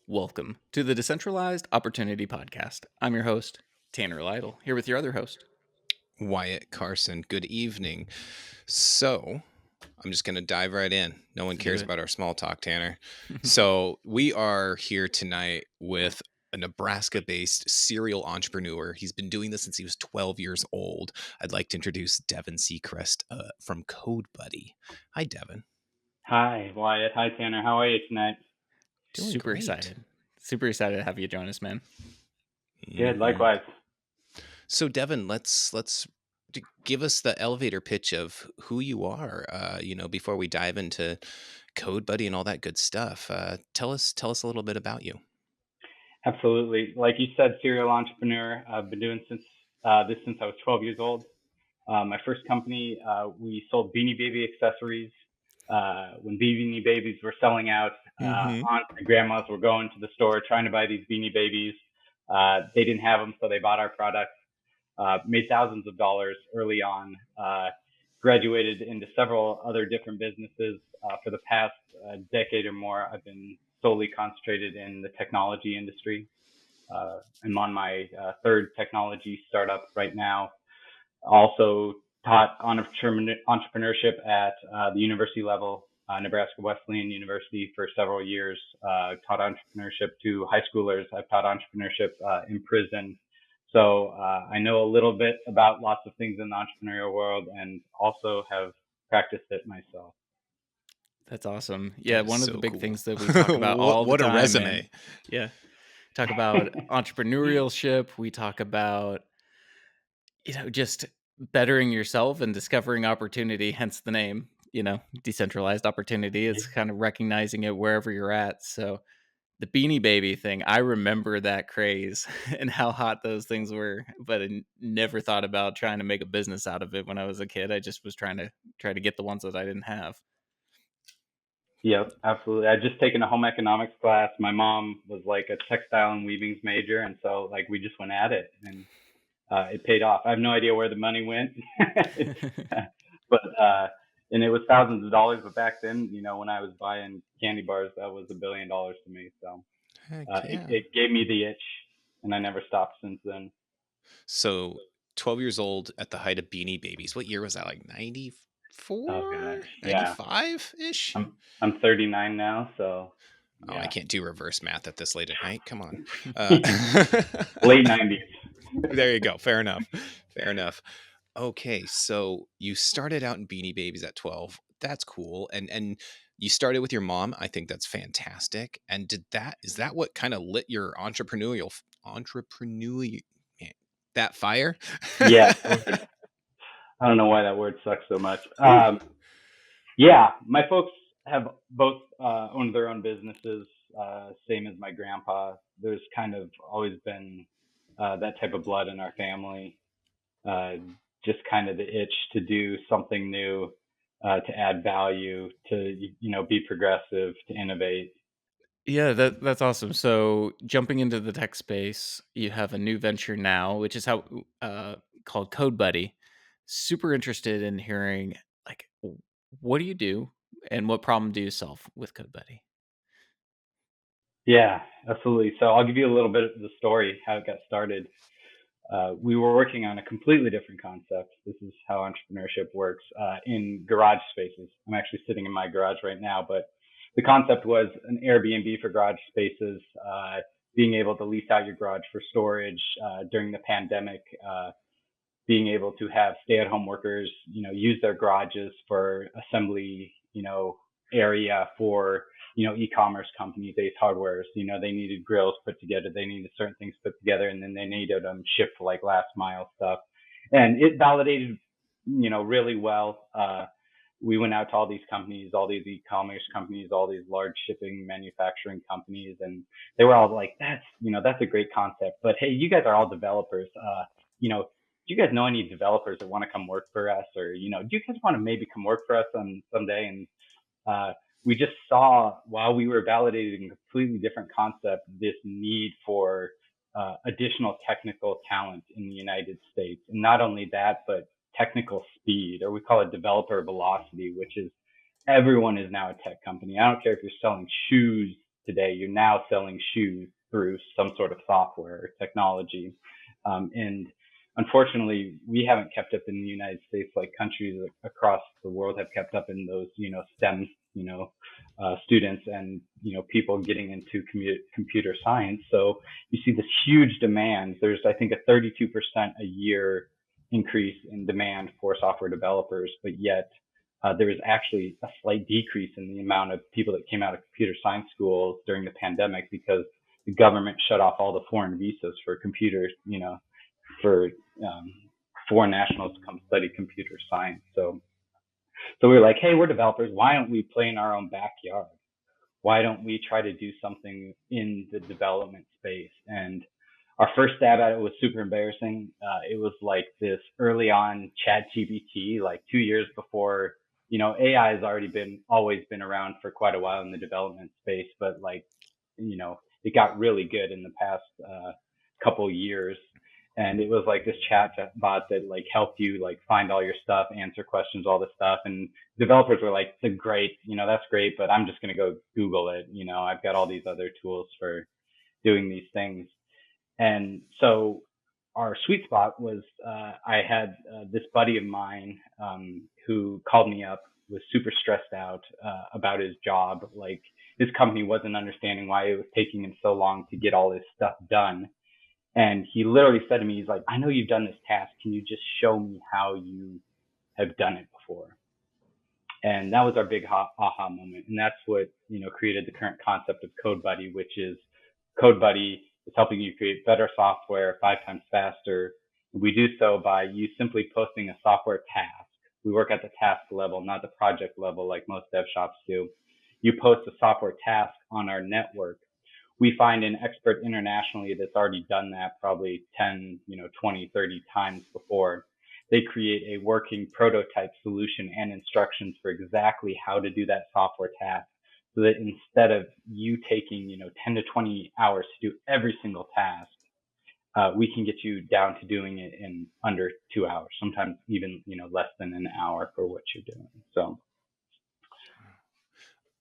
Welcome to the Decentralized Opportunity Podcast. I'm your host, Tanner Lytle, here with your other host, Wyatt Carson. Good evening. So, I'm just going to dive right in. No one Do cares it. about our small talk, Tanner. So, we are here tonight with a Nebraska-based serial entrepreneur. He's been doing this since he was 12 years old. I'd like to introduce Devon Seacrest from CodeBuddy. Hi, Devon. Hi, Wyatt. Hi, Tanner. How are you tonight? Doing Super great. excited. Super excited to have you join us, man. Good, Mhm. likewise. So, Devon, let's give us the elevator pitch of who you are. Before we dive into CodeBuddy and all that good stuff. Tell us a little bit about you. Absolutely. Like you said, serial entrepreneur. I've been doing since I was 12 years old. My first company, we sold Beanie Baby accessories. When Beanie Babies were selling out, Mm-hmm. aunts and grandmas were going to the store trying to buy these Beanie Babies. They didn't have them, so they bought our products. Made thousands of dollars early on. Graduated into several other different businesses. For the past decade or more, I've been solely concentrated in the technology industry. I'm on my third technology startup right now. Also taught entrepreneurship at the university level, Nebraska Wesleyan University for several years. Taught entrepreneurship to high schoolers. I've taught entrepreneurship in prison. So I know a little bit about lots of things in the entrepreneurial world and also have practiced it myself. That's awesome. Yeah, That is one of the so big cool. things that we talk about all the what a time, resume. man. Yeah. Talk about entrepreneurship. We talk about, just bettering yourself and discovering opportunity, hence the name, decentralized opportunity. It's kind of recognizing it wherever you're at. So the Beanie Baby thing, I remember that craze and how hot those things were, but I never thought about trying to make a business out of it when I was a kid. I just was trying to get the ones that I didn't have. Yep, absolutely. I just taken a home economics class. My mom was like a textile and weavings major, and so like we just went at it, and it paid off. I have no idea where the money went, but and it was thousands of dollars. But back then, when I was buying candy bars, that was $1 billion to me. So Heck it, yeah. it gave me the itch, and I never stopped since then. So 12 years old at the height of Beanie Babies. What year was that? Like 94? Oh gosh, yeah. 95-ish? I'm 39 now, so Oh, I yeah, can't do reverse math at this late at night. Come on. late 90s. There you go. Fair enough. Fair enough. Okay, so you started out in Beanie Babies at 12. That's cool. And you started with your mom. I think that's fantastic. And is that what kind of lit your entrepreneurial that fire? Yeah, I don't know why that word sucks so much. Yeah, my folks have both owned their own businesses, same as my grandpa. There's kind of always been that type of blood in our family, uh, just kind of the itch to do something new, to add value, to be progressive, to innovate. Yeah, that's awesome. So jumping into the tech space, you have a new venture now, which is how called CodeBuddy. Super interested in hearing like what do you do and what problem do you solve with CodeBuddy? Yeah, absolutely. So I'll give you a little bit of the story, how it got started. We were working on a completely different concept. This is how entrepreneurship works in garage spaces. I'm actually sitting in my garage right now, but the concept was an Airbnb for garage spaces, being able to lease out your garage for storage during the pandemic, being able to have stay-at-home workers, use their garages for assembly, area for, e-commerce companies, Ace Hardwares. They needed grills put together, they needed certain things put together, and then they needed them shipped for like last mile stuff. And it validated, really well. We went out to all these companies, all these e-commerce companies, all these large shipping manufacturing companies, and they were all like, that's a great concept. But hey, you guys are all developers. Do you guys know any developers that want to come work for us? Or, do you guys want to maybe come work for us someday? And we just saw, while we were validating a completely different concept, this need for additional technical talent in the United States. And not only that, but technical speed, or we call it developer velocity, which is everyone is now a tech company. I don't care if you're selling shoes, today. You're now selling shoes through some sort of software or technology. And unfortunately, we haven't kept up in the United States like countries across the world have kept up in those, STEM, students and, people getting into computer science. So you see this huge demand. There's, I think, a 32% a year increase in demand for software developers, but yet there was actually a slight decrease in the amount of people that came out of computer science schools during the pandemic because the government shut off all the foreign visas for computers, for foreign nationals to come study computer science. So we were like, hey, we're developers. Why don't we play in our own backyard? Why don't we try to do something in the development space? And our first stab at it was super embarrassing. It was like this early on chat GPT, like 2 years before, AI has always been around for quite a while in the development space, but like, it got really good in the past couple years. And it was like this chat bot that like helped you like find all your stuff, answer questions, all this stuff. And developers were like, that's great, but I'm just going to go Google it. I've got all these other tools for doing these things. And so our sweet spot was I had this buddy of mine who called me up, was super stressed out about his job. Like his company wasn't understanding why it was taking him so long to get all this stuff done. And he literally said to me, he's like, I know you've done this task. Can you just show me how you have done it before? And that was our big aha moment. And that's what, created the current concept of CodeBuddy, which is CodeBuddy is helping you create better software 5 times faster. We do so by you simply posting a software task. We work at the task level, not the project level like most dev shops do. You post a software task on our network. We find an expert internationally that's already done that probably 10, 20, 30 times before. They create a working prototype solution and instructions for exactly how to do that software task so that instead of you taking, 10 to 20 hours to do every single task, we can get you down to doing it in under 2 hours, sometimes even, less than an hour for what you're doing. So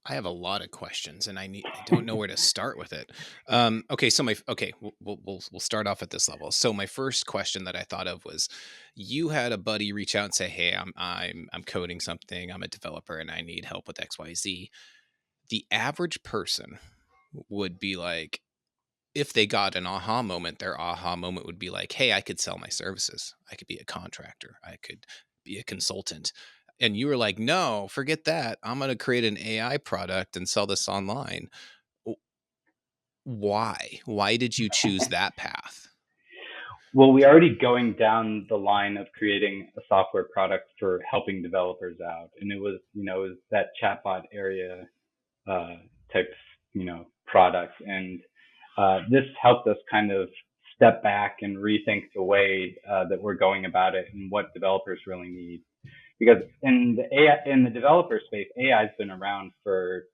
I have a lot of questions, and I don't know where to start with it. Okay, so we'll start off at this level. So my first question that I thought of was, you had a buddy reach out and say, "Hey, I'm coding something. I'm a developer, and I need help with X, Y, Z." The average person would be like, if they got an aha moment, their aha moment would be like, "Hey, I could sell my services. I could be a contractor. I could be a consultant." And you were like, "No, forget that. I'm going to create an AI product and sell this online." Why? Why did you choose that path? Well, we're already going down the line of creating a software product for helping developers out. And it was that chatbot area type, products. And this helped us kind of step back and rethink the way that we're going about it and what developers really need. Because in the developer space, AI has been around for,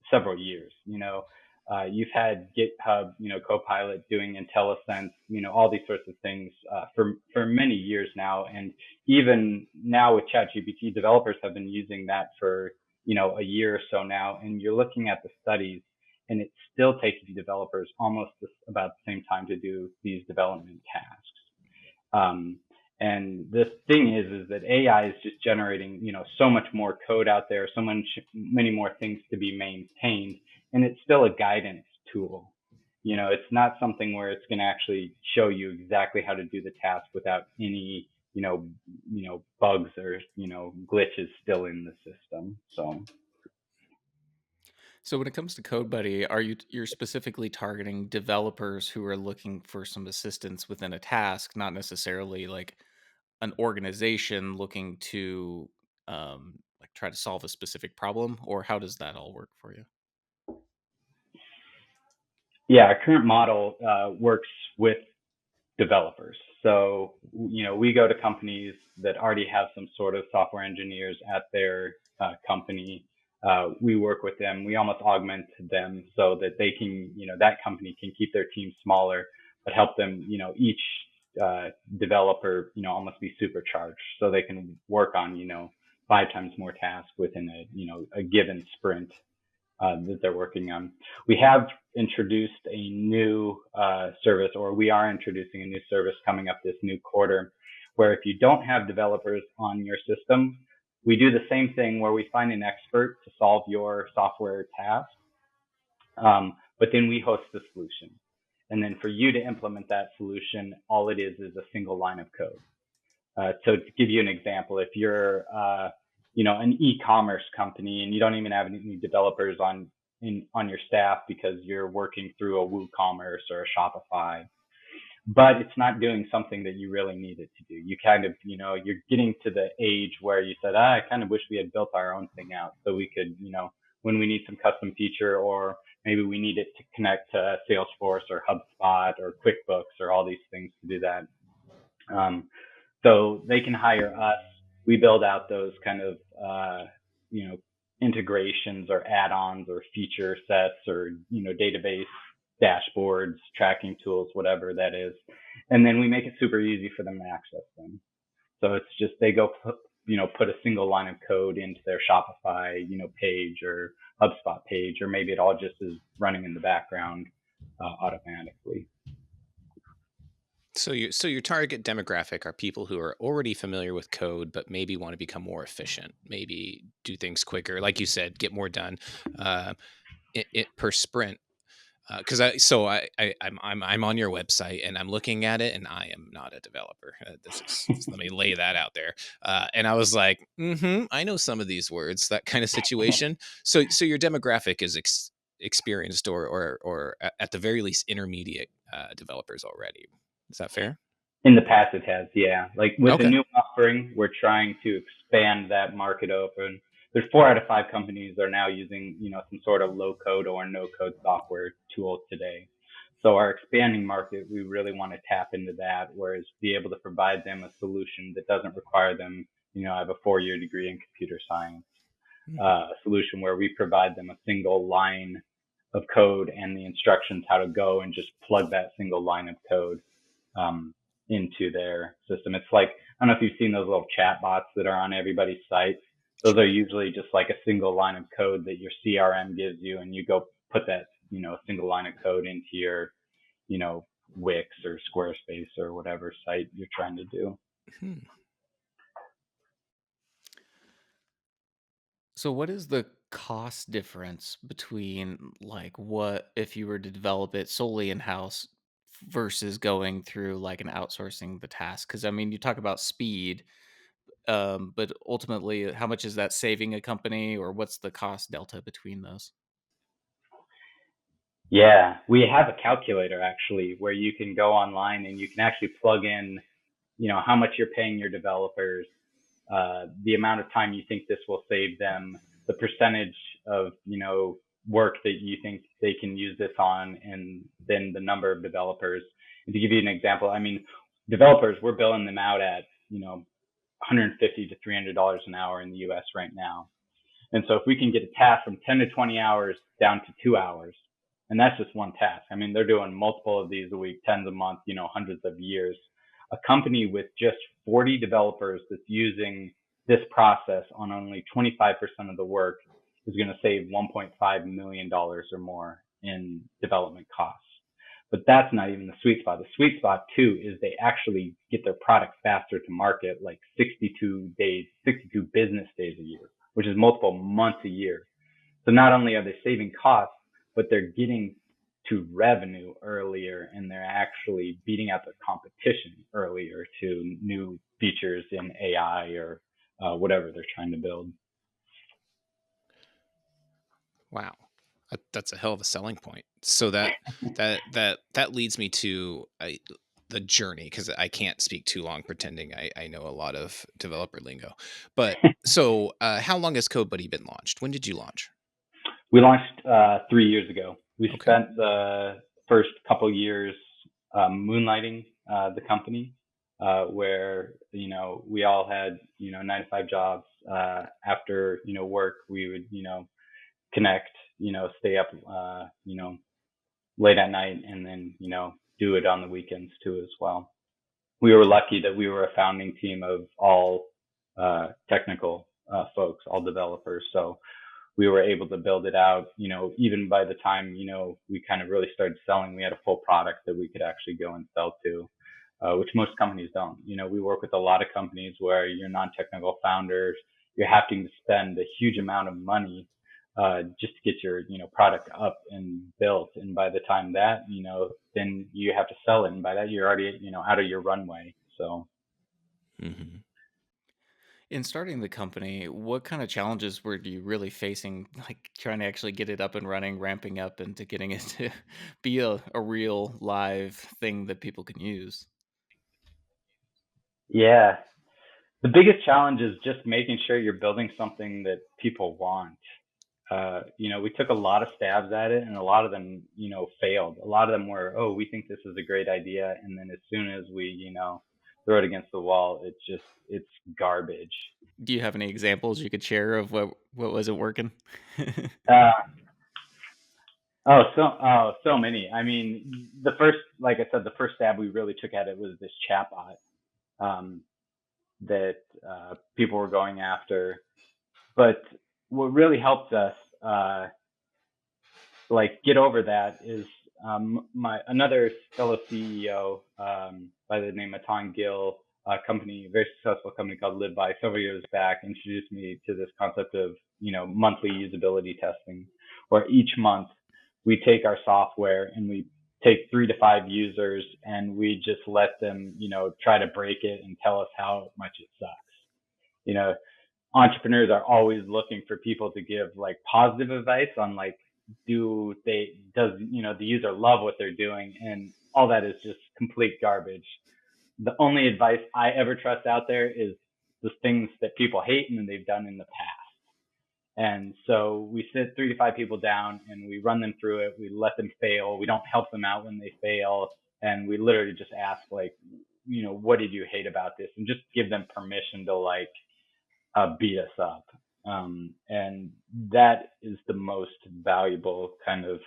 several years. You've had GitHub, Copilot doing IntelliSense, all these sorts of things for many years now. And even now with ChatGPT, developers have been using that for, a year or so now. And you're looking at the studies, and it's still taking developers almost about the same time to do these development tasks. And the thing is that AI is just generating, so much more code out there, many more things to be maintained, and it's still a guidance tool. It's not something where it's going to actually show you exactly how to do the task without any, bugs or, glitches still in the system. So when it comes to CodeBuddy, you're specifically targeting developers who are looking for some assistance within a task, not necessarily like an organization looking to like try to solve a specific problem, or how does that all work for you? Yeah, our current model works with developers. So, we go to companies that already have some sort of software engineers at their company. We work with them. We almost augment them so that they can, that company can keep their team smaller, but help them, each developer, almost be supercharged so they can work on, 5 times more tasks within a given sprint. that they're working on. We have introduced a new service, or we are introducing a new service coming up this new quarter, where if you don't have developers on your system, we do the same thing where we find an expert to solve your software task, but then we host the solution. And then for you to implement that solution, all it is a single line of code. So to give you an example, if you're an e-commerce company and you don't even have any developers on your staff because you're working through a WooCommerce or a Shopify, but it's not doing something that you really need it to do. You kind of, you're getting to the age where you said, I kind of wish we had built our own thing out so we could, when we need some custom feature, or maybe we need it to connect to Salesforce or HubSpot or QuickBooks or all these things to do that. So they can hire us. We build out those kind of, integrations or add-ons or feature sets or, database dashboards, tracking tools, whatever that is. And then we make it super easy for them to access them. So it's just, they go, put a single line of code into their Shopify, page or HubSpot page, or maybe it all just is running in the background automatically. So your target demographic are people who are already familiar with code, but maybe want to become more efficient, maybe do things quicker, like you said, get more done per sprint. Because I'm on your website and I'm looking at it, and I am not a developer. Let me lay that out there. And I was like, I know some of these words, that kind of situation. So your demographic is experienced or at the very least intermediate developers already. Is that fair? In the past, it has, yeah. Like with the new offering, we're trying to expand that market open. There's 4 out of 5 companies are now using, some sort of low code or no code software tool today. So our expanding market, we really want to tap into that, whereas be able to provide them a solution that doesn't require them, I have a 4-year degree in computer science, a solution where we provide them a single line of code and the instructions how to go and just plug that single line of code into their system. It's like, I don't know if you've seen those little chat bots that are on everybody's site. Those are usually just like a single line of code that your CRM gives you, and you go put that, single line of code into your, Wix or Squarespace or whatever site you're trying to do. So what is the cost difference between like what if you were to develop it solely in-house versus going through like an outsourcing the task? Because I mean, you talk about speed, but ultimately, how much is that saving a company, or what's the cost delta between those? Yeah, we have a calculator actually where you can go online and you can actually plug in, how much you're paying your developers, the amount of time you think this will save them, the percentage of, work that you think they can use this on, and then the number of developers. And to give you an example, I mean, developers, we're billing them out at, $150 to $300 an hour in the US right now. And so if we can get a task from 10 to 20 hours down to 2 hours, and that's just one task. I mean, they're doing multiple of these a week, tens a month, hundreds of years. A company with just 40 developers that's using this process on only 25% of the work is going to save $1.5 million or more in development costs. But that's not even the sweet spot. The sweet spot too is they actually get their product faster to market, like 62 business days a year, which is multiple months a year. So not only are they saving costs, but they're getting to revenue earlier, and they're actually beating out their competition earlier to new features in AI or whatever they're trying to build. Wow, that's a hell of a selling point. So that leads me to the journey, because I can't speak too long pretending I know a lot of developer lingo. But so how long has CodeBuddy been launched? When did you launch? We launched 3 years ago. We spent the first couple years moonlighting the company, where we all had 9 to 5 jobs. After work, we would connect, stay up late at night, and then do it on the weekends too as well. We were lucky that we were a founding team of all technical folks, all developers. So we were able to build it out. Even by the time, we kind of really started selling, we had a full product that we could actually go and sell to, which most companies don't. We work with a lot of companies where you're non-technical founders, you're having to spend a huge amount of money just to get your product up and built, and by the time that then you have to sell it, and by that you're already out of your runway. So Mm-hmm. In starting the company, what kind of challenges were you really facing, like trying to actually get it up and running, ramping up into getting it to be a real live thing that people can use? yeah, the biggest challenge is just making sure you're building something that people want. We took a lot of stabs at it, and a lot of them failed. A lot of them were, oh, we think this is a great idea, and then as soon as we throw it against the wall, it's garbage. Do you have any examples you could share of what wasn't working? uh, so many. I mean, like I said, the first stab we really took at it was this chatbot um, that people were going after. But what really helped us get over that is my another fellow CEO by the name of Tom Gill, a company, very successful company called Live By, several years back, introduced me to this concept of monthly usability testing, where each month we take our software and we take 3 to 5 users and we just let them try to break it and tell us how much it sucks. You know, Entrepreneurs are always looking for people to give like positive advice on like, does the user love what they're doing, and all that is just complete garbage. The only advice I ever trust out there is the things that people hate and they've done in the past. And so we sit 3 to 5 people down and we run them through it. We let them fail. We don't help them out when they fail. And we literally just ask like, what did you hate about this? And just give them permission to like beat us up. And that is the most valuable kind of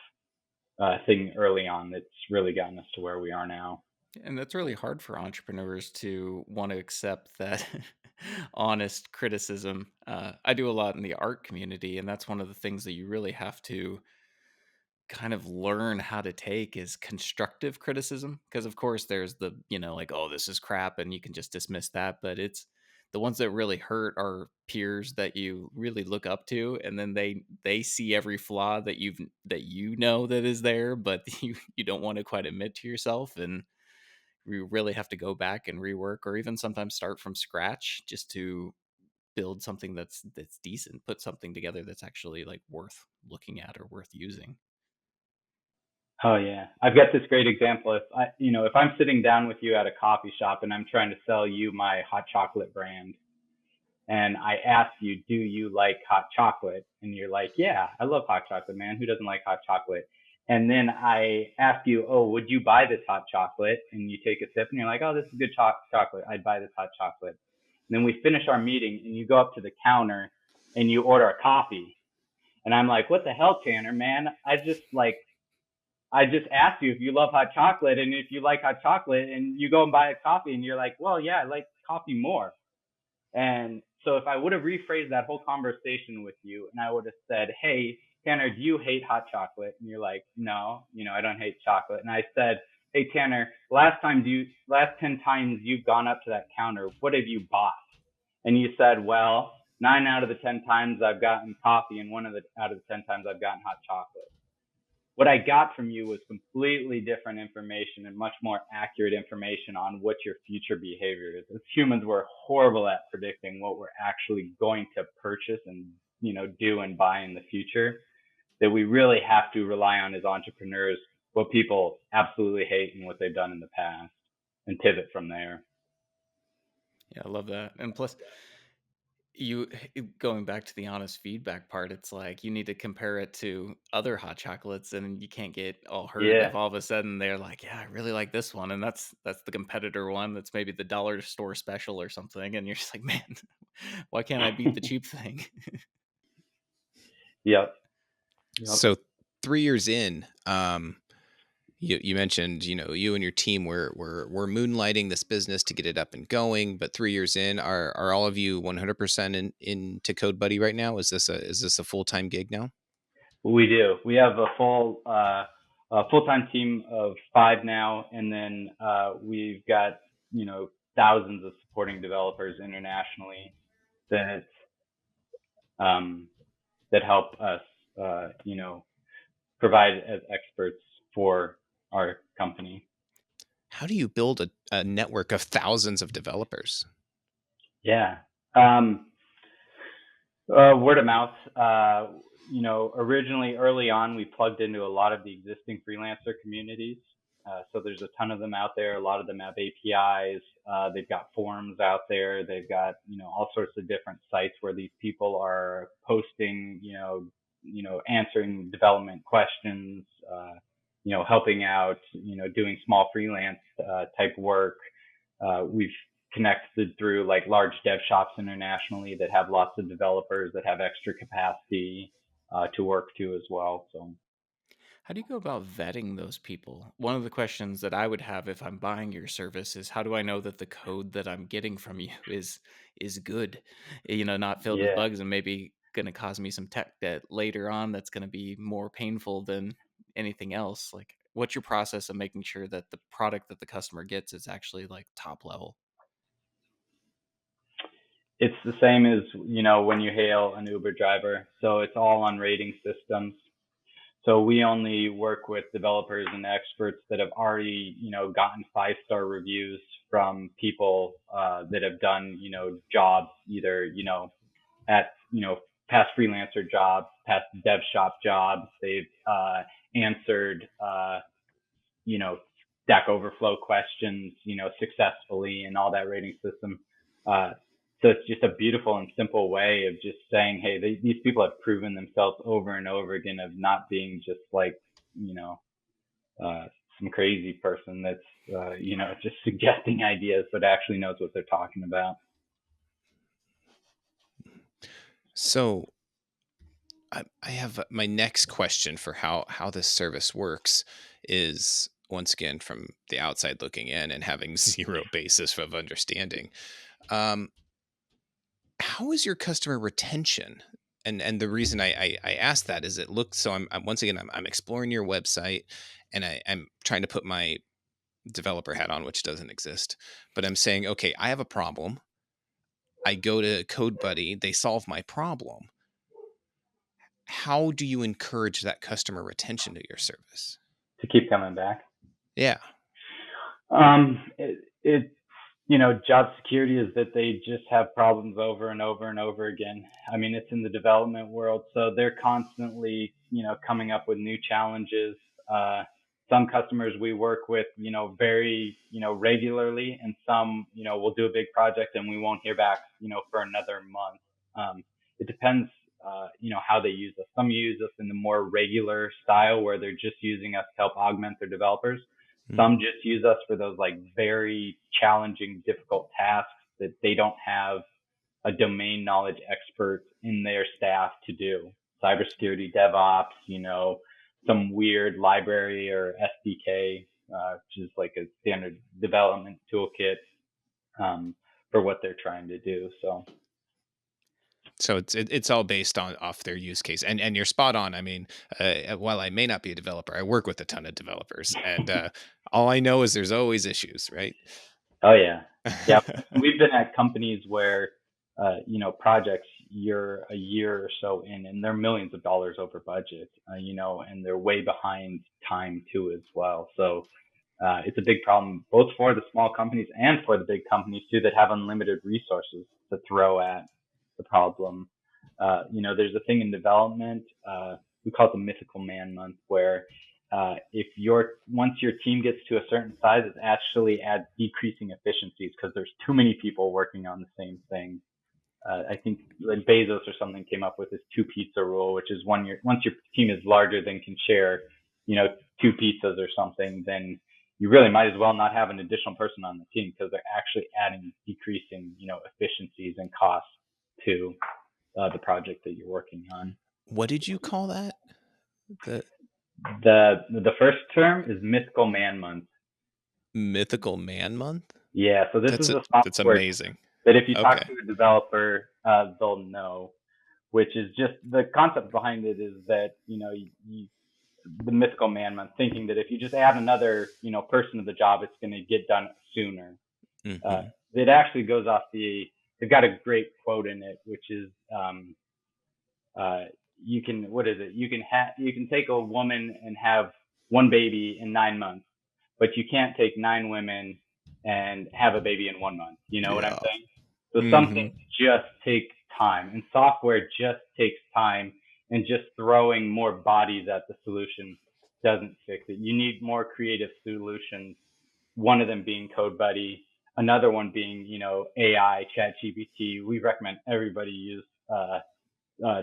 thing early on that's really gotten us to where we are now. And that's really hard for entrepreneurs to want to accept that honest criticism. I do a lot in the art community, and that's one of the things that you really have to kind of learn how to take is constructive criticism. Because, of course, there's the, like, oh, this is crap, and you can just dismiss that. But it's the ones that really hurt are peers that you really look up to, and then they see every flaw that that is there, but you don't want to quite admit to yourself. And you really have to go back and rework, or even sometimes start from scratch just to build something that's decent, put something together that's actually like worth looking at or worth using. Oh yeah, I've got this great example. If I'm sitting down with you at a coffee shop and I'm trying to sell you my hot chocolate brand, and I ask you, do you like hot chocolate? And you're like, yeah, I love hot chocolate, man. Who doesn't like hot chocolate? And then I ask you, oh, would you buy this hot chocolate? And you take a sip and you're like, oh, this is good chocolate. I'd buy this hot chocolate. And then we finish our meeting and you go up to the counter and you order a coffee. And I'm like, what the hell, Tanner, man? I just asked you if you love hot chocolate and if you like hot chocolate, and you go and buy a coffee and you're like, well, yeah, I like coffee more. And so if I would have rephrased that whole conversation with you and I would have said, hey, Tanner, do you hate hot chocolate? And you're like, no, I don't hate chocolate. And I said, hey, Tanner, last 10 times you've gone up to that counter, what have you bought? And you said, well, 9 out of the 10 times I've gotten coffee, and out of the 10 times I've gotten hot chocolate. What I got from you was completely different information and much more accurate information on what your future behavior is. As humans, we're horrible at predicting what we're actually going to purchase and do and buy in the future. That we really have to rely on as entrepreneurs what people absolutely hate and what they've done in the past, and pivot from there. Yeah, I love that. And plus, you going back to the honest feedback part, it's like you need to compare it to other hot chocolates, and you can't get all hurt Yeah. if all of a sudden they're like, yeah, I really like this one, and that's the competitor one that's maybe the dollar store special or something, and you're just like, man, why can't I beat the cheap thing? Yep. So 3 years in, You mentioned, you and your team were moonlighting this business to get it up and going, but 3 years in, are all of you 100% into CodeBuddy right now? Is this a full-time gig now? We do. We have a full-time team of 5 now, and then we've got thousands of supporting developers internationally that um, that help us provide as experts for our company. How do you build a network of thousands of developers? Yeah. Um, Word of mouth. Originally early on, we plugged into a lot of the existing freelancer communities. So there's a ton of them out there. A lot of them have APIs. They've got forums out there. They've got all sorts of different sites where these people are posting, answering development questions, helping out, doing small freelance type work. We've connected through like large dev shops internationally that have lots of developers that have extra capacity to work to as well. So How do you go about vetting those people? One of the questions that I would have if I'm buying your service is how do I know that the code that I'm getting from you is good? Not filled with yeah, bugs and maybe going to cause me some tech debt later on that's going to be more painful than anything else. Like what's your process of making sure that the product that the customer gets is actually like top level? it's the same as when you hail an Uber driver. So it's all on rating systems. So we only work with developers and experts that have already gotten 5-star reviews from people that have done jobs either at past freelancer jobs, past dev shop jobs. They've answered Stack Overflow questions successfully and all that rating system. Uh, so it's just a beautiful and simple way of just saying, hey, these people have proven themselves over and over again of not being just like you know uh, some crazy person that's just suggesting ideas, but actually knows what they're talking about. So I have my next question for how this service works is, once again, from the outside looking in and having zero basis of understanding. Um, how is your customer retention? And the reason I ask that is it looks so. I'm once again I'm exploring your website, and I'm trying to put my developer hat on, which doesn't exist. But I'm saying, okay, I have a problem. I go to CodeBuddy, they solve my problem. How do you encourage that customer retention to your service? To keep coming back. Yeah. It job security is that they just have problems over and over and over again. I mean, it's in the development world, so they're constantly, coming up with new challenges. Some customers we work with, very, regularly, and some, we'll do a big project and we won't hear back, for another month. It depends, how they use us. Some use us in the more regular style where they're just using us to help augment their developers. Mm. Some just use us for those like very challenging, difficult tasks that they don't have a domain knowledge expert in their staff to do. Cybersecurity, DevOps, some weird library or SDK, which is like a standard development toolkit for what they're trying to do. So it's all based on off their use case, and you're spot on. I mean, while I may not be a developer, I work with a ton of developers, and all I know is there's always issues, right? Oh yeah, yeah. We've been at companies where, projects you're a year or so in, and they're millions of dollars over budget, and they're way behind time too as well. So it's a big problem both for the small companies and for the big companies too that have unlimited resources to throw at the problem. There's a thing in development, we call it the mythical man month, where if once your team gets to a certain size, it actually adds decreasing efficiencies because there's too many people working on the same thing. I think like Bezos or something came up with this 2 pizza rule, which is once your team is larger than can share, 2 pizzas or something, then you really might as well not have an additional person on the team because they're actually adding decreasing, efficiencies and costs to the project that you're working on. What did you call that? The The first term is Mythical Man Month. Mythical Man Month? Yeah, so this is a That's software amazing. that if you talk Okay. to a developer, they'll know. Which is just the concept behind it is that the Mythical Man Month, thinking that if you just add another person to the job, it's going to get done sooner. Uh, Hmm. it actually goes off the. They've got a great quote in it, which is uh, you can what is it? You can take a woman and have one baby in 9 months, but you can't take 9 women and have a baby in 1 month. You know what I'm Yeah. saying? So some Hmm. things just take time, and software just takes time, and just throwing more bodies at the solution doesn't fix it. You need more creative solutions. One of them being CodeBuddy, another one being AI, ChatGPT. We recommend everybody use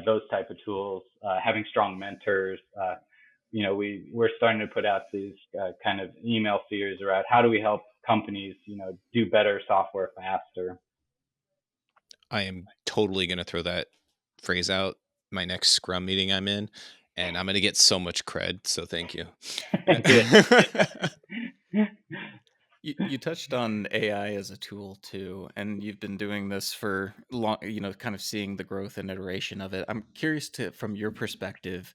those type of tools, having strong mentors. We're starting to put out these kind of email series around how do we help companies, do better software faster. I am totally going to throw that phrase out my next Scrum meeting I'm in, and I'm going to get so much cred. So thank you. Good. You touched on AI as a tool too, and you've been doing this for long, kind of seeing the growth and iteration of it. I'm curious from your perspective,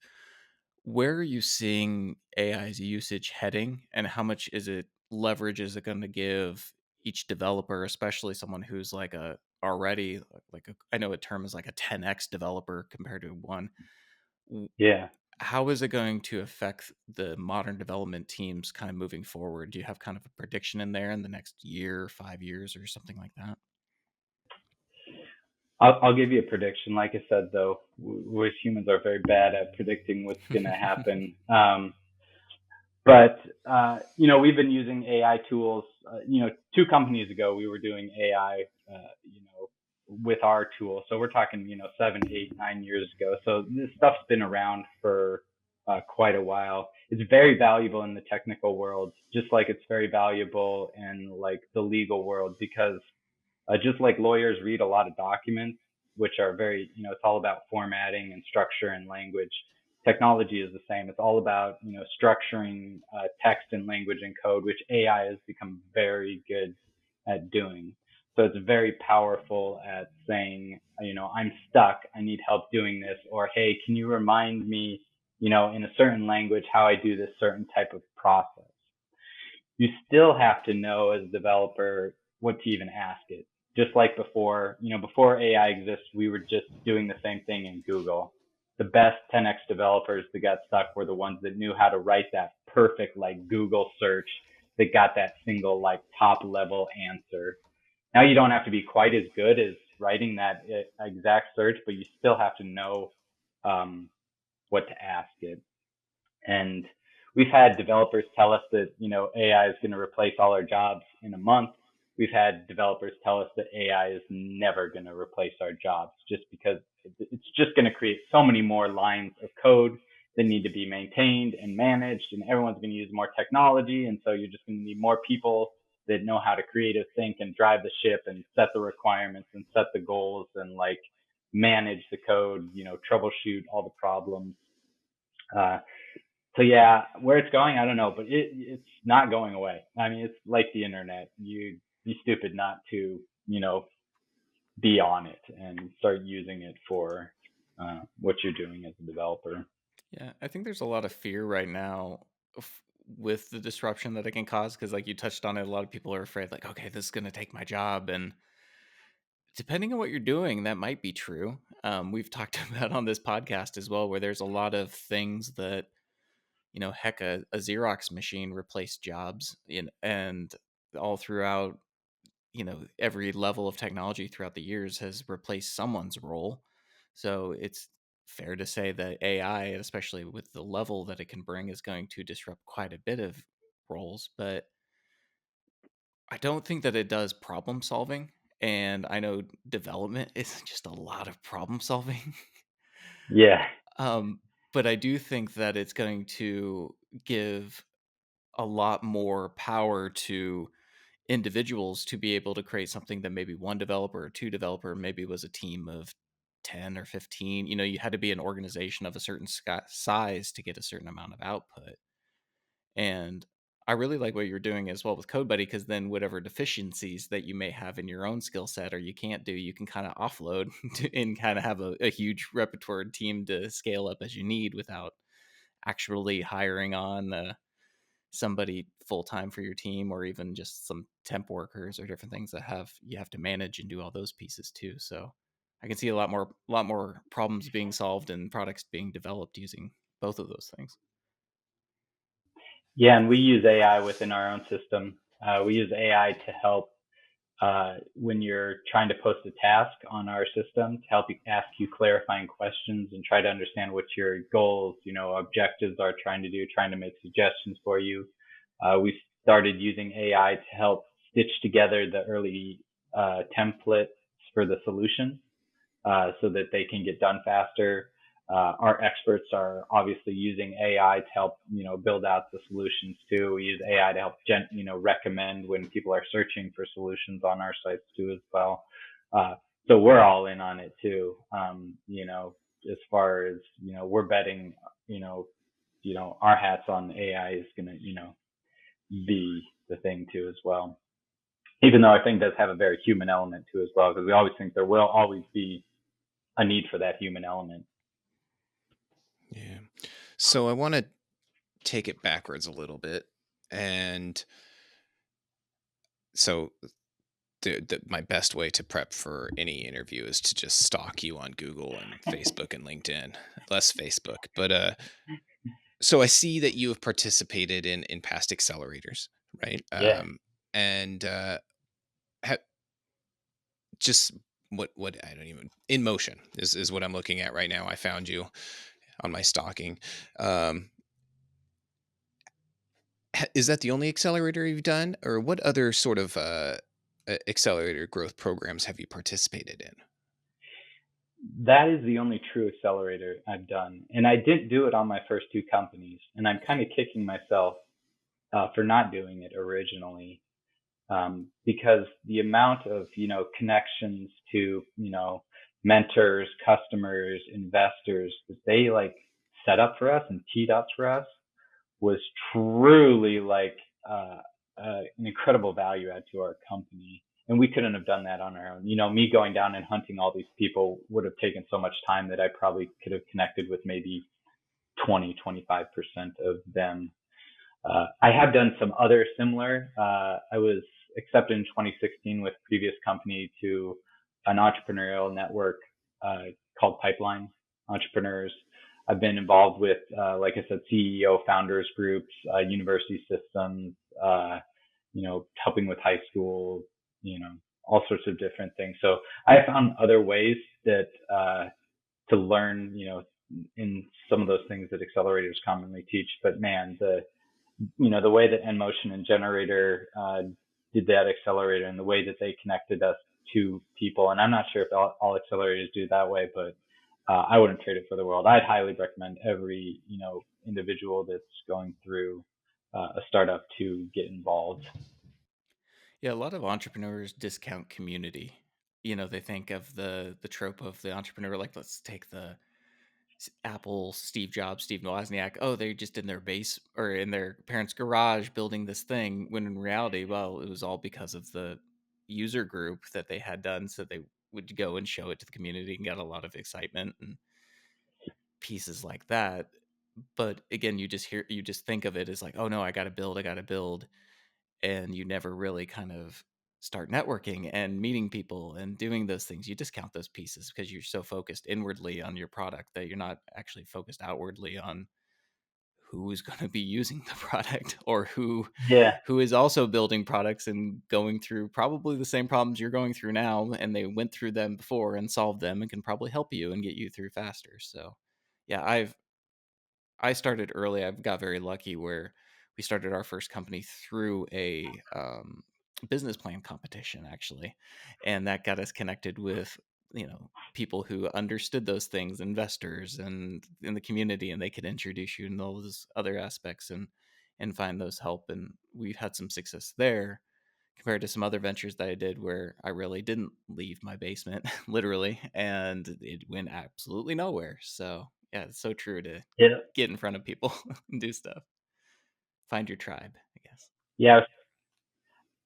where are you seeing AI's usage heading, and how much leverage is it going to give each developer, especially someone who's like a already I know a term is like a 10x developer compared to one. Yeah. How is it going to affect the modern development teams kind of moving forward? Do you have kind of a prediction in there in the next year, 5 years, or something like that? I'll give you a prediction. Like I said, though, we humans are very bad at predicting what's going to happen. But we've been using AI tools. 2 companies ago, we were doing AI, with our tool. So we're talking, 7, 8, 9 years ago. So this stuff's been around for quite a while. It's very valuable in the technical world, just like it's very valuable in like the legal world, because just like lawyers read a lot of documents, which are very, it's all about formatting and structure and language. Technology is the same. It's all about, structuring text and language and code, which AI has become very good at doing. So it's very powerful at saying, I'm stuck. I need help doing this. Or, hey, can you remind me, in a certain language, how I do this certain type of process? You still have to know as a developer what to even ask it. Just like before, before AI exists, we were just doing the same thing in Google. The best 10x developers that got stuck were the ones that knew how to write that perfect like Google search that got that single like top level answer. Now you don't have to be quite as good as writing that exact search, but you still have to know um, what to ask it. And we've had developers tell us that, AI is going to replace all our jobs in a month. We've had developers tell us that AI is never going to replace our jobs, just because it's just going to create so many more lines of code that need to be maintained and managed, and everyone's going to use more technology. And so you're just going to need more people that know how to creative think and drive the ship and set the requirements and set the goals and like manage the code, troubleshoot all the problems. Uh, so yeah, where it's going, I don't know, but it's not going away. I mean, it's like the internet. You'd be stupid not to, be on it and start using it for what you're doing as a developer. Yeah, I think there's a lot of fear right now with the disruption that it can cause because, like you touched on it, a lot of people are afraid, like, okay, this is going to take my job. And depending on what you're doing, that might be true. We've talked about on this podcast as well, where there's a lot of things that, heck, a Xerox machine replaced jobs and all throughout, every level of technology throughout the years has replaced someone's role. So it's fair to say that AI, especially with the level that it can bring, is going to disrupt quite a bit of roles. But I don't think that it does problem solving. And I know development is just a lot of problem solving. Yeah, um, but I do think that it's going to give a lot more power to individuals to be able to create something that maybe one developer or two developer maybe was a team of 10 or 15. You had to be an organization of a certain size to get a certain amount of output. And I really like what you're doing as well with CodeBuddy, because then whatever deficiencies that you may have in your own skill set or you can't do, you can kind of offload and kind of have a huge repertoire team to scale up as you need without actually hiring on somebody full time for your team, or even just some temp workers or different things that you have to manage and do all those pieces too. So I can see a lot more problems being solved and products being developed using both of those things. Yeah, and we use AI within our own system. We use AI to help when you're trying to post a task on our system, to help you ask you clarifying questions and try to understand what your goals, objectives are, trying to make suggestions for you. We started using AI to help stitch together the early templates for the solution so that they can get done faster. Our experts are obviously using AI to help, build out the solutions too. We use AI to help, recommend when people are searching for solutions on our sites too as well. So we're all in on it too. As far as, we're betting, our hats on AI is going to, be the thing too as well. Even though I think does have a very human element too as well, because we always think there will always be a need for that human element. Yeah. So I want to take it backwards a little bit. And so my best way to prep for any interview is to just stalk you on Google and Facebook and LinkedIn. Less Facebook, but so I see that you have participated in past accelerators, right? Yeah. And just what I don't even in motion is what I'm looking at right now. I found you on my stalking. Is that the only accelerator you've done, or what other sort of accelerator growth programs have you participated in? That is the only true accelerator I've done. And I didn't do it on my first two companies. And I'm kind of kicking myself for not doing it originally, because the amount of, connections to, mentors, customers, investors that they like set up for us and teed up for us was truly like an incredible value add to our company. And we couldn't have done that on our own. Me going down and hunting all these people would have taken so much time that I probably could have connected with maybe 20-25% of them. I have done some other similar. I was accepted in 2016 with previous company to an entrepreneurial network called Pipeline Entrepreneurs. I've been involved with, like I said, CEO founders groups, university systems, helping with high school, all sorts of different things. So I found other ways that to learn, in some of those things that accelerators commonly teach. But man, the way that Nmotion and Generator did that accelerator and the way that they connected us to people, and I'm not sure if all accelerators do it that way, but I wouldn't trade it for the world. I'd highly recommend every, individual that's going through a startup to get involved. Yeah, a lot of entrepreneurs discount community. They think of the trope of the entrepreneur, like, let's take the Apple, Steve Jobs, Steve Wozniak. Oh, they're just in their base or in their parents' garage building this thing. When in reality, well, it was all because of the user group that they had done, so they would go and show it to the community and get a lot of excitement and pieces like that. But again, you just think of it as like, oh no, I got to build, and you never really kind of start networking and meeting people and doing those things. You discount those pieces because you're so focused inwardly on your product that you're not actually focused outwardly on who is going to be using the product, or Yeah. who is also building products and going through probably the same problems you're going through now, and they went through them before and solved them and can probably help you and get you through faster. So yeah, I started early. I got very lucky where we started our first company through a business plan competition, actually, and that got us connected with people who understood those things, investors, and in the community, and they could introduce you in all those other aspects and find those help. And we've had some success there, compared to some other ventures that I did where I really didn't leave my basement, literally, and it went absolutely nowhere. So yeah, it's so true to Yeah. get in front of people and do stuff. Find your tribe, I guess. Yeah.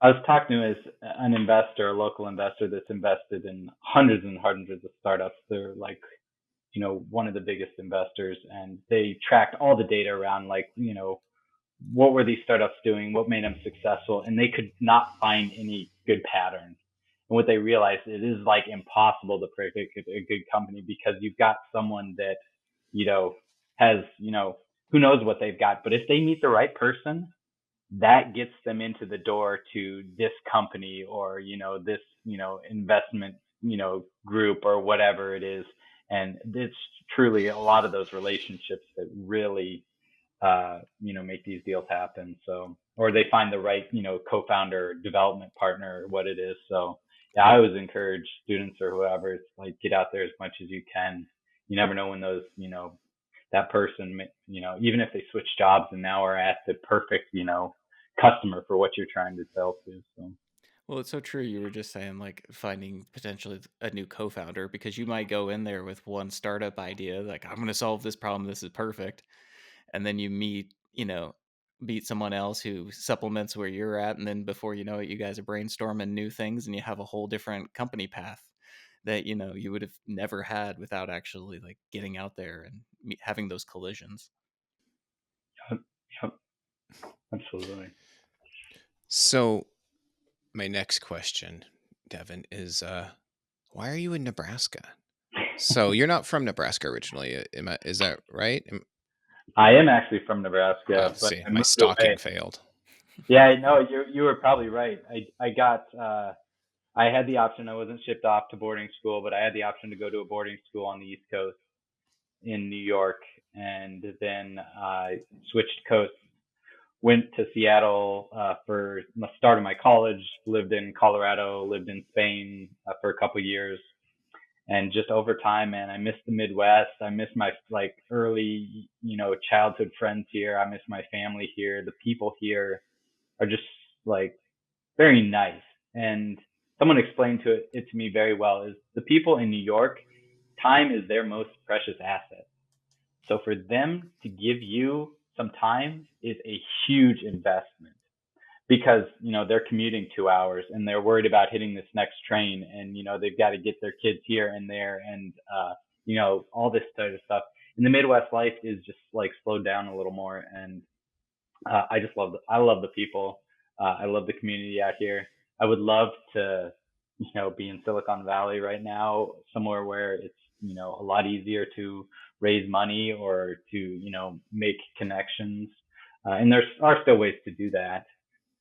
I was talking to an investor, a local investor that's invested in hundreds and hundreds of startups. They're like, one of the biggest investors, and they tracked all the data around like, what were these startups doing? What made them successful? And they could not find any good patterns. And what they realized, it is like impossible to predict a good company because you've got someone that, has, who knows what they've got, but if they meet the right person, that gets them into the door to this company or, this, investment, group or whatever it is. And it's truly a lot of those relationships that really, make these deals happen. So, or they find the right, co-founder, development partner, or what it is. So, yeah, I always encourage students or whoever, it's like get out there as much as you can. You never know when those, that person, even if they switch jobs and now are at the perfect, customer for what you're trying to sell to. So, Well, it's so true. You were just saying like finding potentially a new co-founder because you might go in there with one startup idea, like I'm going to solve this problem. This is perfect. And then you meet someone else who supplements where you're at. And then before you know it, you guys are brainstorming new things and you have a whole different company path that, you would have never had without actually like getting out there and having those collisions. yep, absolutely. So my next question, Devin, is why are you in Nebraska? So you're not from Nebraska originally, is that right? I am actually from Nebraska, but See, I my moved away. stalking failed. Yeah, no, you were probably right. I got I had the option. I wasn't shipped off to boarding school, but I had the option to go to a boarding school on the East Coast in New York, and then I switched coasts. Went to Seattle for the start of my college. Lived in Colorado. Lived in Spain for a couple of years, and just over time, man, I miss the Midwest. I miss my like early, childhood friends here. I miss my family here. The people here are just like very nice. And someone explained it to me very well is the people in New York, time is their most precious asset. So for them to give you some time is a huge investment because, they're commuting 2 hours and they're worried about hitting this next train and, they've got to get their kids here and there and, all this sort of stuff. In the Midwest, life is just like slowed down a little more. And I love the people. I love the community out here. I would love to, be in Silicon Valley right now, somewhere where it's, a lot easier to raise money or to, make connections. And there are still ways to do that.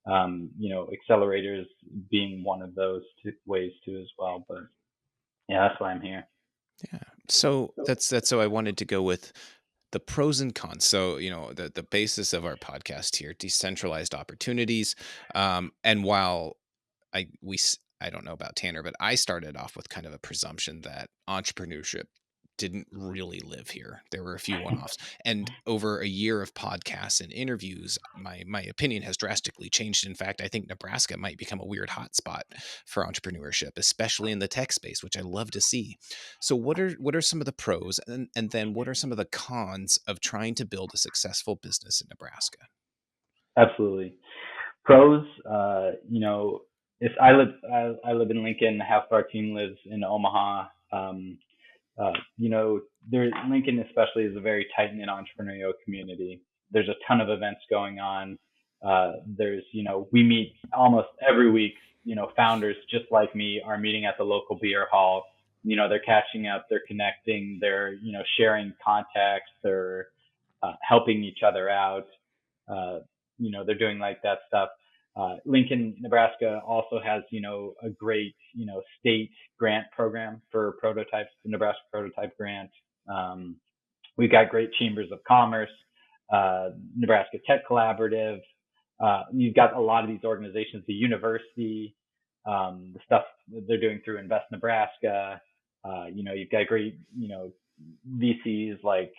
Accelerators being one of those ways too as well. But yeah, that's why I'm here. Yeah. So that's so I wanted to go with the pros and cons. So, the basis of our podcast here, decentralized opportunities. And while I don't know about Tanner, but I started off with kind of a presumption that entrepreneurship didn't really live here. There were a few one-offs. And over a year of podcasts and interviews, my opinion has drastically changed. In fact, I think Nebraska might become a weird hotspot for entrepreneurship, especially in the tech space, which I love to see. So what are some of the pros and then what are some of the cons of trying to build a successful business in Nebraska? Absolutely. Pros, if I live in Lincoln, half of our team lives in Omaha. Lincoln especially is a very tight knit entrepreneurial community. There's a ton of events going on. We meet almost every week. Founders just like me are meeting at the local beer hall. They're catching up, they're connecting, they're sharing contacts, they're helping each other out. They're doing like that stuff. Lincoln, Nebraska also has, a great, state grant program for prototypes, the Nebraska Prototype Grant. We've got great chambers of commerce, Nebraska Tech Collaborative. You've got a lot of these organizations, the university, the stuff that they're doing through Invest Nebraska. You've got great, VCs like,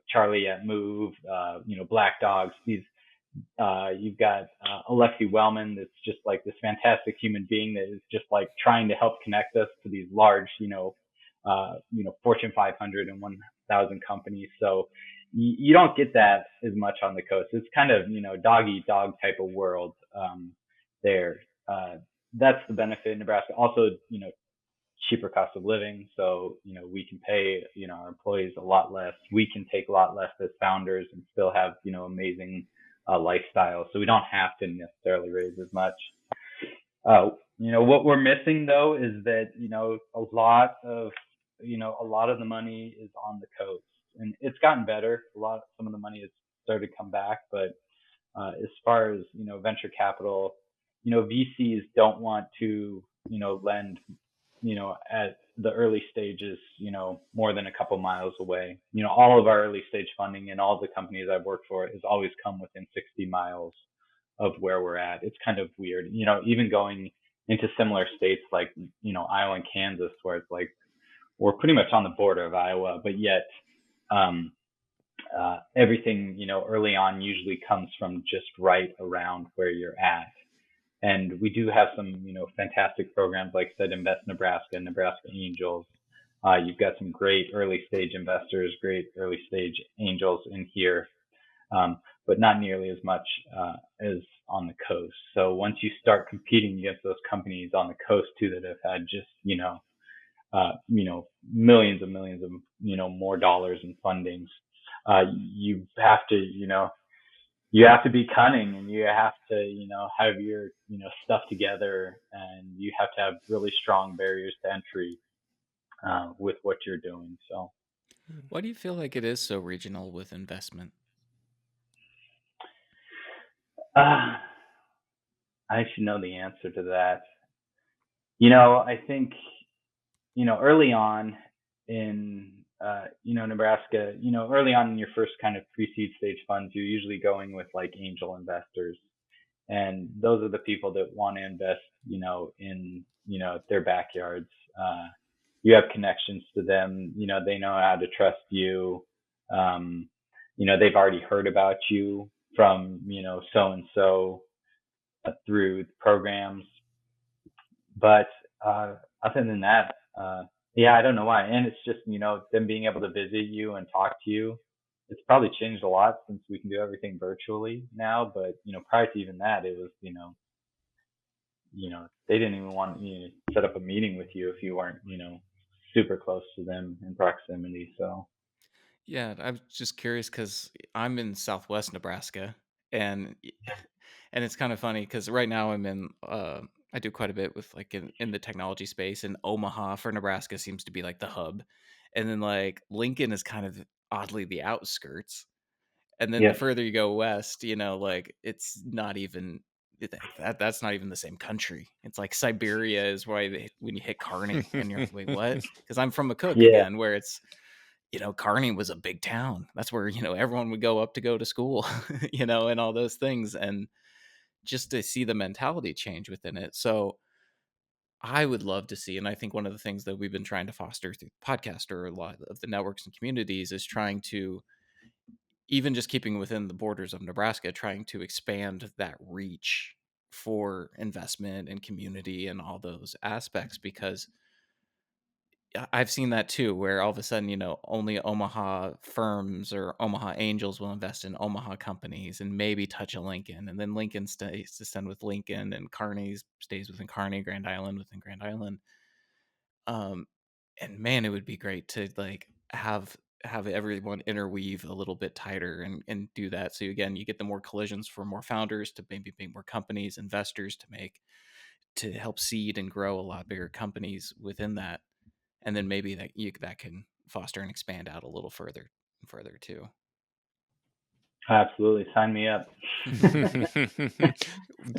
Charlie at Move, Black Dogs, these You've got Alexi Wellman, that's just like this fantastic human being that is just like trying to help connect us to these large, Fortune 500 and 1,000 companies. So you don't get that as much on the coast. It's kind of, dog eat dog type of world there. Uh, that's the benefit in Nebraska. Also, cheaper cost of living. So, we can pay, our employees a lot less. We can take a lot less as founders and still have, amazing lifestyle. So we don't have to necessarily raise as much. What we're missing though is that, a lot of the money is on the coast, and it's gotten better. Some of the money has started to come back, but as far as, venture capital, VCs don't want to, lend, at the early stages, more than a couple miles away. All of our early stage funding and all the companies I've worked for has always come within 60 miles of where we're at. It's kind of weird, even going into similar states like, Iowa and Kansas, where it's like we're pretty much on the border of Iowa, but yet everything, early on usually comes from just right around where you're at. And we do have some, fantastic programs like I said, Invest Nebraska, Nebraska Angels. You've got some great early stage investors, great early stage angels in here, but not nearly as much as on the coast. So once you start competing against those companies on the coast too that have had just, millions and millions of, more dollars in fundings, you have to, you have to be cunning, and you have to, have your, stuff together, and you have to have really strong barriers to entry with what you're doing. So, Why do you feel like it is so regional with investment? I should know the answer to that. I think, early on in, Nebraska, early on in your first kind of pre-seed stage funds, you're usually going with like angel investors. And those are the people that want to invest, in, their backyards. You have connections to them, they know how to trust you. Um, they've already heard about you from, so and so through programs. But other than that, yeah, I don't know why. And it's just, them being able to visit you and talk to you. It's probably changed a lot since we can do everything virtually now. But, prior to even that, it was, they didn't even want you to set up a meeting with you if you weren't, super close to them in proximity. So, Yeah, I was just curious because I'm in Southwest Nebraska, and and it's kind of funny because right now I'm in. I do quite a bit with like in the technology space, and Omaha for Nebraska seems to be like the hub, and then like Lincoln is kind of oddly the outskirts, and then the yeah, further you go west, like it's not even that's not even the same country. It's like Siberia is why when you hit Kearney, and you're like, wait, what? Because I'm from McCook yeah, again, where it's Kearney was a big town. That's where, everyone would go up to go to school, and all those things. And just to see the mentality change within it. So I would love to see, and I think one of the things that we've been trying to foster through the podcast or a lot of the networks and communities is trying to, even just keeping within the borders of Nebraska, trying to expand that reach for investment and community and all those aspects because I've seen that too, where all of a sudden, only Omaha firms or Omaha Angels will invest in Omaha companies and maybe touch a Lincoln. And then Lincoln stays to send with Lincoln and Kearney stays within Kearney, Grand Island within Grand Island. Um, and man, it would be great to like have everyone interweave a little bit tighter and do that. So again, you get the more collisions for more founders to maybe make more companies, investors to help seed and grow a lot bigger companies within that, and then maybe that can foster and expand out a little further too. absolutely. Sign me up.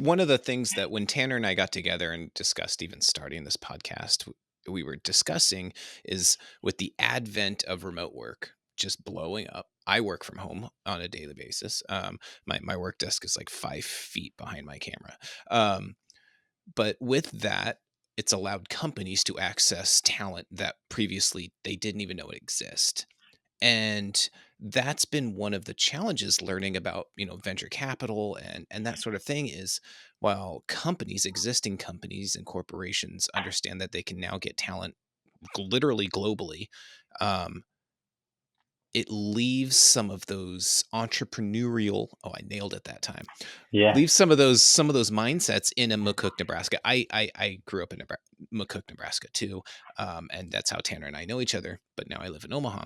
One of the things that when Tanner and I got together and discussed even starting this podcast, we were discussing is with the advent of remote work just blowing up. I work from home on a daily basis. My work desk is like 5 feet behind my camera. But with that, it's allowed companies to access talent that previously they didn't even know it exist. And that's been one of the challenges learning about, venture capital and that sort of thing is while existing companies and corporations understand that they can now get talent literally globally, um, it leaves some of those entrepreneurial, oh, I nailed it that time. Yeah. Leave some of those mindsets in a McCook, Nebraska. I grew up in McCook, Nebraska too, and that's how Tanner and I know each other. But now I live in Omaha.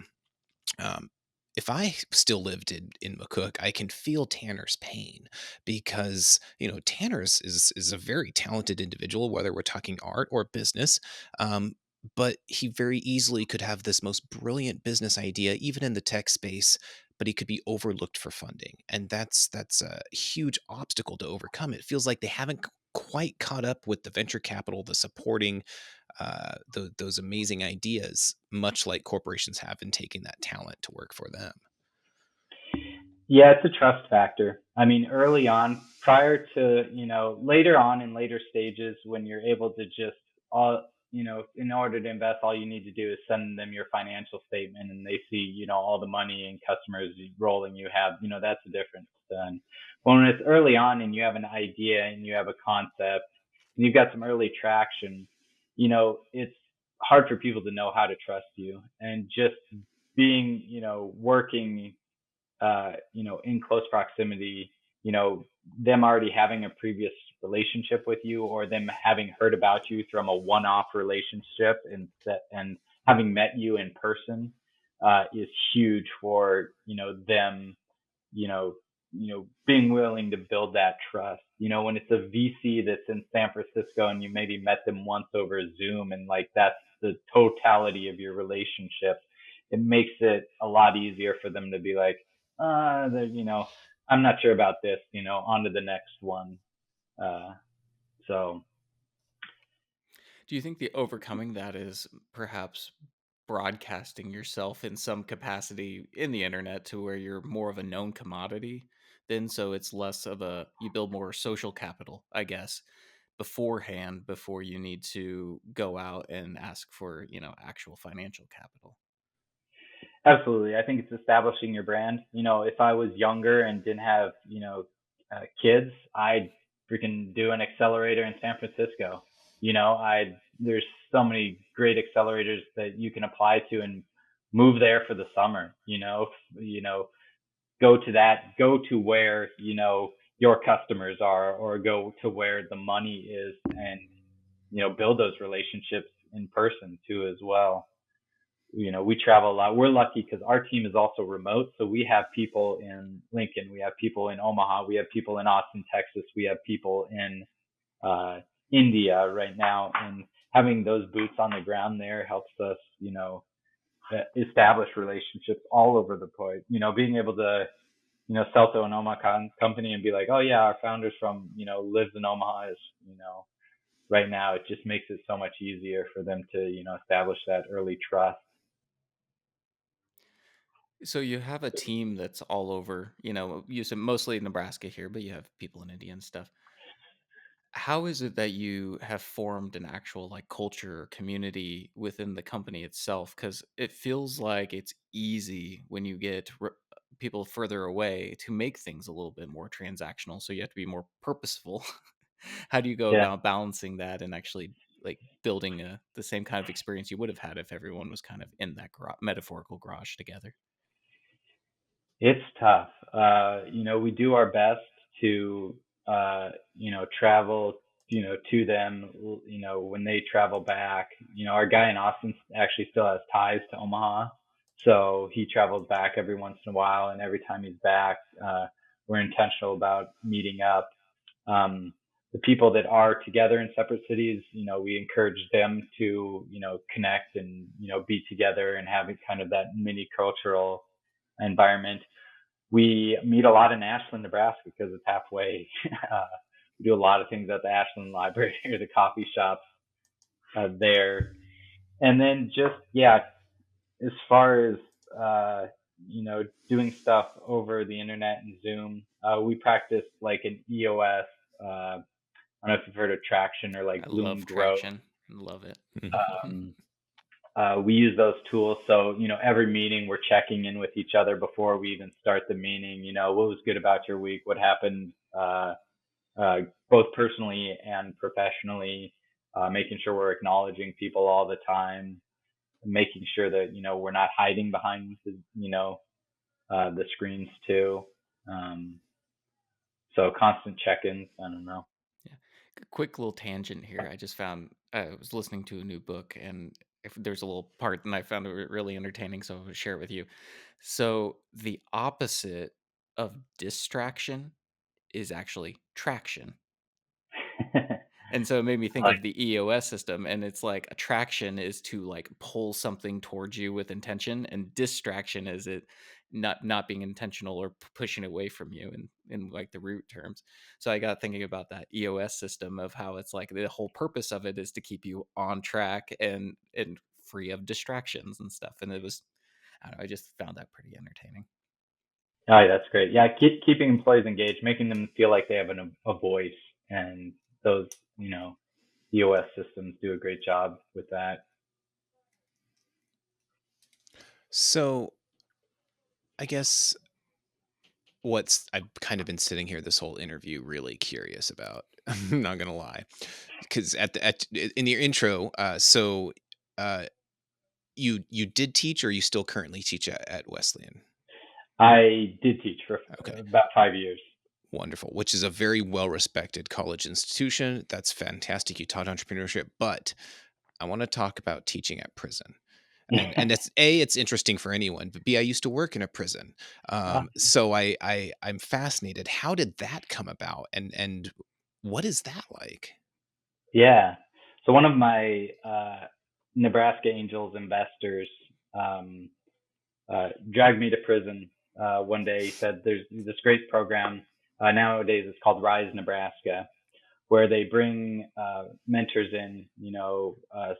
Um, if I still lived in McCook, I can feel Tanner's pain because Tanner is a very talented individual, whether we're talking art or business. Um, but he very easily could have this most brilliant business idea, even in the tech space, but he could be overlooked for funding, and that's a huge obstacle to overcome. It feels like they haven't quite caught up with the venture capital, the supporting those amazing ideas, much like corporations have in taking that talent to work for them. Yeah, it's a trust factor. I mean, early on, prior to, later on in later stages, when you're able to just in order to invest, all you need to do is send them your financial statement and they see, all the money and customers rolling you have, that's the difference then. But when it's early on and you have an idea and you have a concept and you've got some early traction, it's hard for people to know how to trust you. And just being, working in close proximity, them already having a previous relationship with you or them having heard about you from a one-off relationship and having met you in person is huge for, them, you know, being willing to build that trust. When it's a VC that's in San Francisco and you maybe met them once over Zoom and like that's the totality of your relationship, it makes it a lot easier for them to be like, I'm not sure about this, on to the next one. Uh, so Do you think the overcoming that is perhaps broadcasting yourself in some capacity in the internet to where you're more of a known commodity then, so it's less of a, you build more social capital, I guess, beforehand before you need to go out and ask for, actual financial capital? absolutely. I think it's establishing your brand. If I was younger and didn't have, kids, I'd freaking do an accelerator in San Francisco. There's so many great accelerators that you can apply to and move there for the summer, go to where, your customers are or go to where the money is and, build those relationships in person too as well. We travel a lot. We're lucky because our team is also remote. So we have people in Lincoln, we have people in Omaha, we have people in Austin, Texas, we have people in uh, India right now. And having those boots on the ground there helps us, establish relationships all over the place. Being able to, sell to an Omaha company and be like, oh yeah, our founder's from, lives in Omaha is, right now it just makes it so much easier for them to, establish that early trust. So you have a team that's all over, you said mostly Nebraska here, but you have people in India and stuff. How is it that you have formed an actual like culture or community within the company itself? Because it feels like it's easy when you get people further away to make things a little bit more transactional. So you have to be more purposeful. How do you go Yeah. about balancing that and actually like building the same kind of experience you would have had if everyone was kind of in that metaphorical garage together? It's tough. We do our best to, travel, to them, when they travel back. Our guy in Austin actually still has ties to Omaha. So he travels back every once in a while. And every time he's back, we're intentional about meeting up. Um, the people that are together in separate cities, we encourage them to, connect and, be together and have kind of that mini cultural environment. We meet a lot in Ashland, Nebraska because it's halfway. uh, we do a lot of things at the Ashland Library or the coffee shops there. And then just, yeah, as far as, uh, doing stuff over the internet and Zoom, we practice like an EOS. I don't know if you've heard of traction or I like love bloom grow. traction. Love it. Mhm. Um, we use those tools. So, every meeting we're checking in with each other before we even start the meeting. What was good about your week? What happened, both personally and professionally? Making sure we're acknowledging people all the time, making sure that, we're not hiding behind the screens too. Um, so constant check-ins. I don't know. Yeah. Quick little tangent here. I just found I was listening to a new book, and if there's a little part, and I found it really entertaining, so I'll share it with you. So the opposite of distraction is actually traction. And so it made me think Like, of the EOS system, and it's like attraction is to like pull something towards you with intention, and distraction is it not being intentional or pushing away from you in like the root terms. So I got thinking about that EOS system of how it's like the whole purpose of it is to keep you on track and free of distractions and stuff. And it was, I don't know, I just found that pretty entertaining. oh, yeah, that's great. Yeah, keeping employees engaged, making them feel like they have a voice, and those, EOS systems do a great job with that. So I guess I've kind of been sitting here this whole interview really curious about. I'm not gonna lie, because in your intro, uh, you did teach, or you still currently teach at Wesleyan? I did teach for Okay, about 5 years. wonderful. Which is a very well respected college institution. That's fantastic. You taught entrepreneurship, but I want to talk about teaching at prison. And it's interesting for anyone, but B, I used to work in a prison. Ah, So I'm fascinated. How did that come about? And what is that like? yeah. So one of my Nebraska Angels investors um, dragged me to prison one day. He said, "There's this great program nowadays. It's called Rise Nebraska, where they bring mentors in,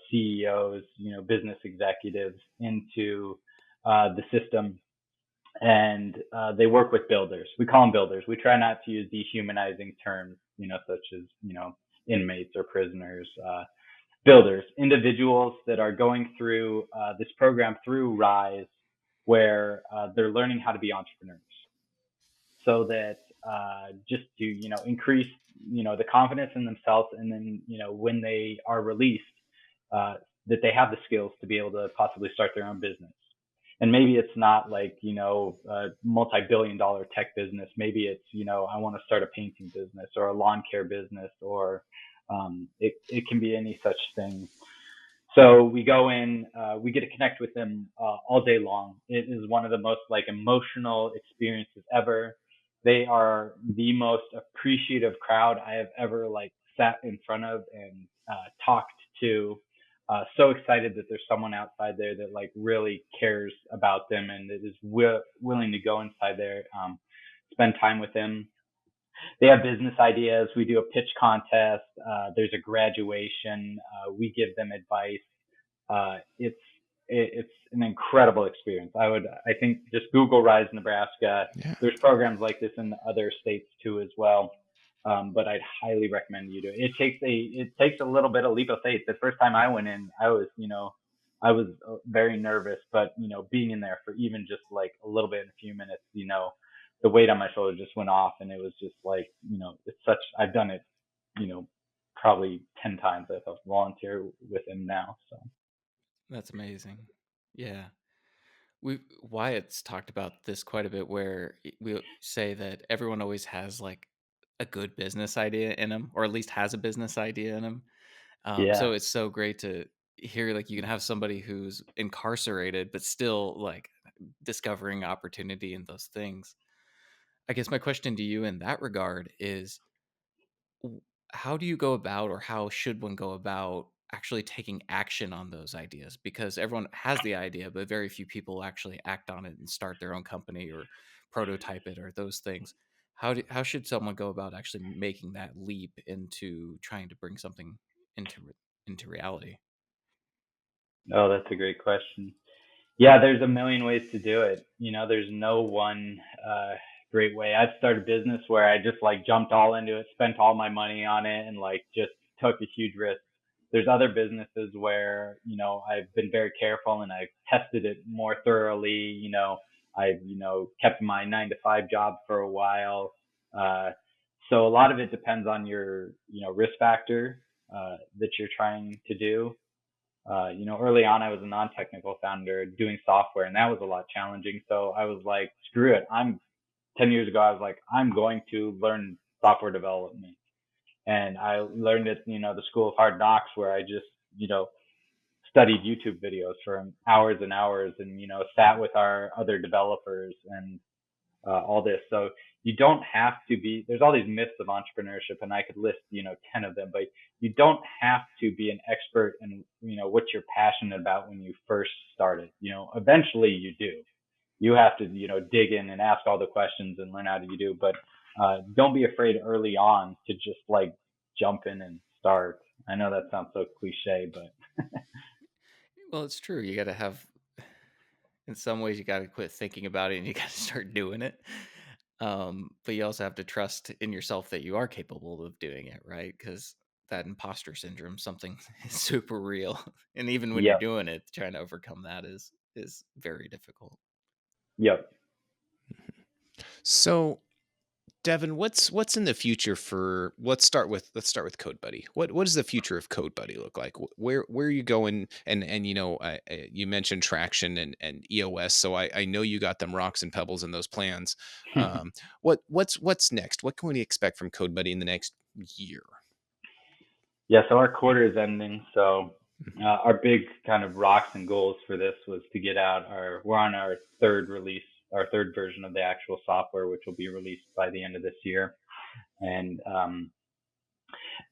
CEOs, business executives into the system, and they work with builders. We call them builders. We try not to use dehumanizing terms, such as, inmates or prisoners. Builders, individuals that are going through this program through Rise, where they're learning how to be entrepreneurs, so that just to increase the confidence in themselves, and then when they are released, uh, that they have the skills to be able to possibly start their own business. And maybe it's not like a multi-billion-dollar tech business. Maybe it's I want to start a painting business or a lawn care business, or it can be any such thing. So we go in, we get to connect with them all day long. It is one of the most like emotional experiences ever. They are the most appreciative crowd I have ever like sat in front of and talked to. So excited that there's someone outside there that like really cares about them and that is willing to go inside there, spend time with them. They have business ideas. We do a pitch contest. There's a graduation. We give them advice. It's an incredible experience. I think just Google Rise Nebraska. Yeah. There's programs like this in other states too as well. But I'd highly recommend you do it. It takes a little bit of leap of faith. The first time I went in, I was very nervous, but being in there for even just like a little bit in a few minutes, the weight on my shoulder just went off, and it was just like, it's such. I've done it, you know, probably 10 times. I've volunteer with him now. So That's amazing. Yeah. We Wyatt's talked about this quite a bit, where we say that everyone always has like a good business idea in them, or at least has a business idea in them. yeah. So it's so great to hear like you can have somebody who's incarcerated but still like discovering opportunity in those things. I guess my question to you in that regard is, w- how do you go about, or how should one go about actually taking action on those ideas? Because everyone has the idea, but very few people actually act on it and start their own company or prototype it or those things. How should someone go about actually making that leap into trying to bring something into reality? Oh, that's a great question. Yeah, there's a million ways to do it. There's no one great way. I've started business where I just like jumped all into it, spent all my money on it, and like just took a huge risk. There's other businesses where, I've been very careful and I've tested it more thoroughly. I've, kept my 9 to 5 job for a while. So a lot of it depends on your, risk factor that you're trying to do. Early on, I was a non-technical founder doing software, and that was a lot challenging. So I was like, screw it. 10 years ago, I was like, I'm going to learn software development. And I learned at, the School of Hard Knocks, where I just, studied YouTube videos for hours and hours and, sat with our other developers and all this. So you don't have to be, there's all these myths of entrepreneurship, and I could list, 10 of them, but you don't have to be an expert in, what you're passionate about when you first started. Eventually you do. You have to, dig in and ask all the questions and learn how to do, but don't be afraid early on to just like jump in and start. I know that sounds so cliche, but Well, it's true. You got to have, in some ways, you got to quit thinking about it and you got to start doing it. But you also have to trust in yourself that you are capable of doing it, right? Because that imposter syndrome, something is super real, and even when you're yep, doing it, trying to overcome that is very difficult. yep. So, Devin, what's in the future for? Let's start with CodeBuddy. What does the future of CodeBuddy look like? Where are you going? And you mentioned traction and EOS, so I know you got them rocks and pebbles in those plans. What's next? What can we expect from CodeBuddy in the next year? Yeah, so our quarter is ending. So our big kind of rocks and goals for this was to get out we're on our third release, our third version of the actual software, which will be released by the end of this year. And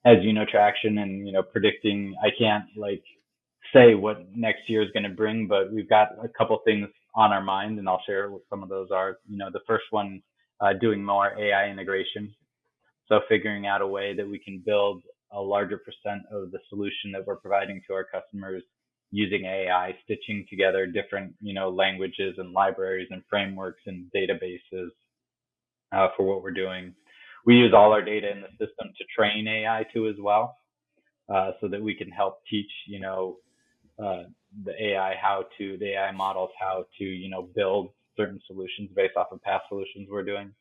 as traction and, predicting, I can't like say what next year is going to bring, but we've got a couple things on our mind, and I'll share what some of those are. The first one, doing more AI integration. So figuring out a way that we can build a larger percent of the solution that we're providing to our customers using AI, stitching together different, languages and libraries and frameworks and databases for what we're doing. We use all our data in the system to train AI to as well, so that we can help teach, the AI models how to, build certain solutions based off of past solutions we're doing.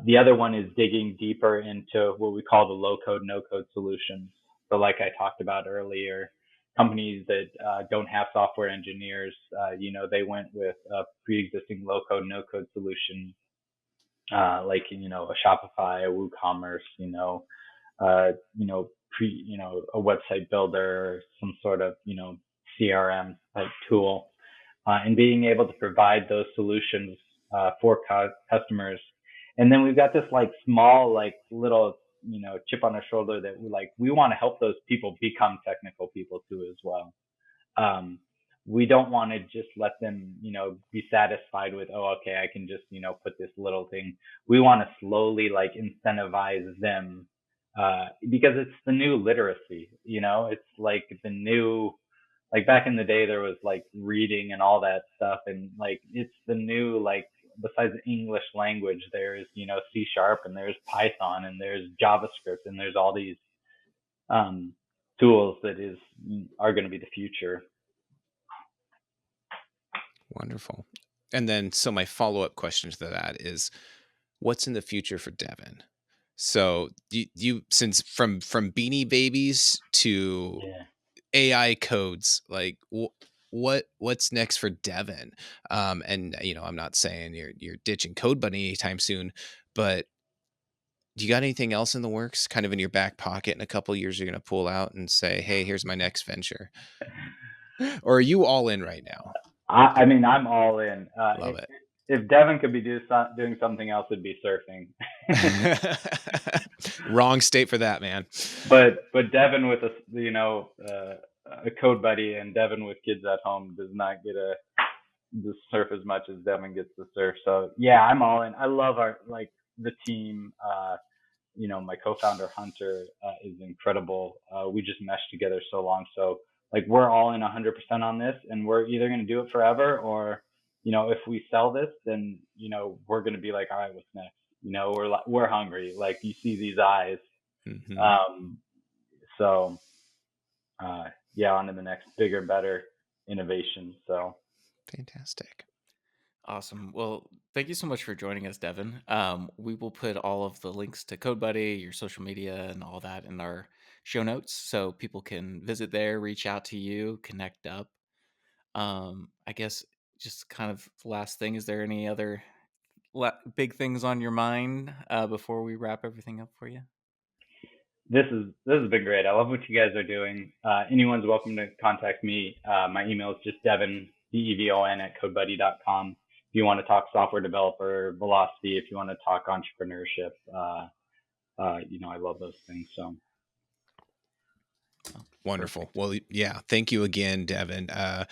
The other one is digging deeper into what we call the low code, no code solutions. So like I talked about earlier, companies that don't have software engineers, they went with a pre-existing low code, no code solution, like, a Shopify, a WooCommerce, a website builder, some sort of, CRM type tool, and being able to provide those solutions for customers. And then we've got this like small, like little, chip on our shoulder that we want to help those people become technical people too as well. We don't want to just let them, be satisfied with, oh, okay, I can just, put this little thing. We want to slowly like incentivize them, because it's the new literacy, it's like the new, like back in the day, there was like reading and all that stuff. And like, it's the new, like, besides English language, there's, C# and there's Python and there's JavaScript and there's all these, tools are going to be the future. Wonderful. And then, so my follow-up question to that is, what's in the future for Devin? So you since from Beanie Babies to Yeah. AI codes, like what's next for Devin? And I'm not saying you're ditching CodeBuddy anytime soon, but do you got anything else in the works, kind of in your back pocket in a couple of years you're going to pull out and say, hey, here's my next venture? Or are you all in right now? I mean, I'm all in. Love it. If Devin could be doing something else, it'd be surfing. Wrong state for that, man. But Devin with a CodeBuddy and Devin with kids at home does not get to surf as much as Devin gets to surf. So yeah, I'm all in. I love the team. My co-founder Hunter is incredible. We just meshed together so long. So like we're all in 100% on this, and we're either going to do it forever, or if we sell this, then we're going to be like, all right, what's next? We're hungry. Like you see these eyes. Mm-hmm. So on to the next bigger, better innovation. So Fantastic. Awesome. Well, thank you so much for joining us, Devin. We will put all of the links to CodeBuddy, your social media, and all that in our show notes, so people can visit there, reach out to you, connect up. I guess just kind of last thing, is there any other big things on your mind before we wrap everything up for you? this has been great. I love what you guys are doing. Anyone's welcome to contact me. My email is just Devin, Devon at CodeBuddy.com. If you want to talk software developer velocity, if you want to talk entrepreneurship, I love those things. So Wonderful. Perfect. Well, yeah. Thank you again, Devin. I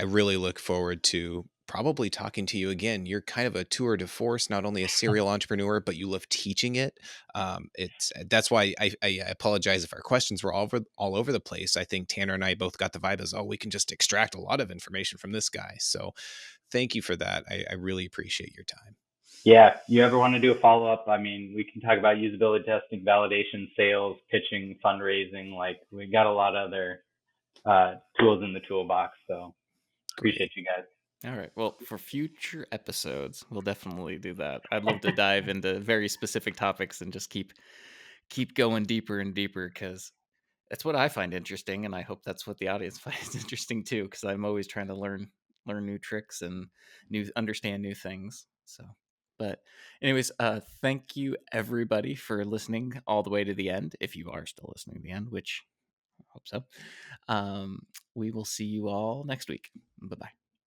really look forward to probably talking to you again. You're kind of a tour de force, not only a serial entrepreneur, but you love teaching it. That's why I apologize if our questions were all over the place. I think Tanner and I both got the vibe as, oh, we can just extract a lot of information from this guy. So thank you for that. I really appreciate your time. yeah, if you ever want to do a follow up, I mean, we can talk about usability testing, validation, sales, pitching, fundraising. Like we got a lot of other tools in the toolbox. So appreciate Great. you guys. All right. Well, for future episodes, we'll definitely do that. I'd love to dive into very specific topics and just keep going deeper and deeper, because that's what I find interesting, and I hope that's what the audience finds interesting too, because I'm always trying to learn new tricks and understand new things. So, but anyways, thank you everybody for listening all the way to the end. If you are still listening to the end, which I hope so, we will see you all next week. Bye bye.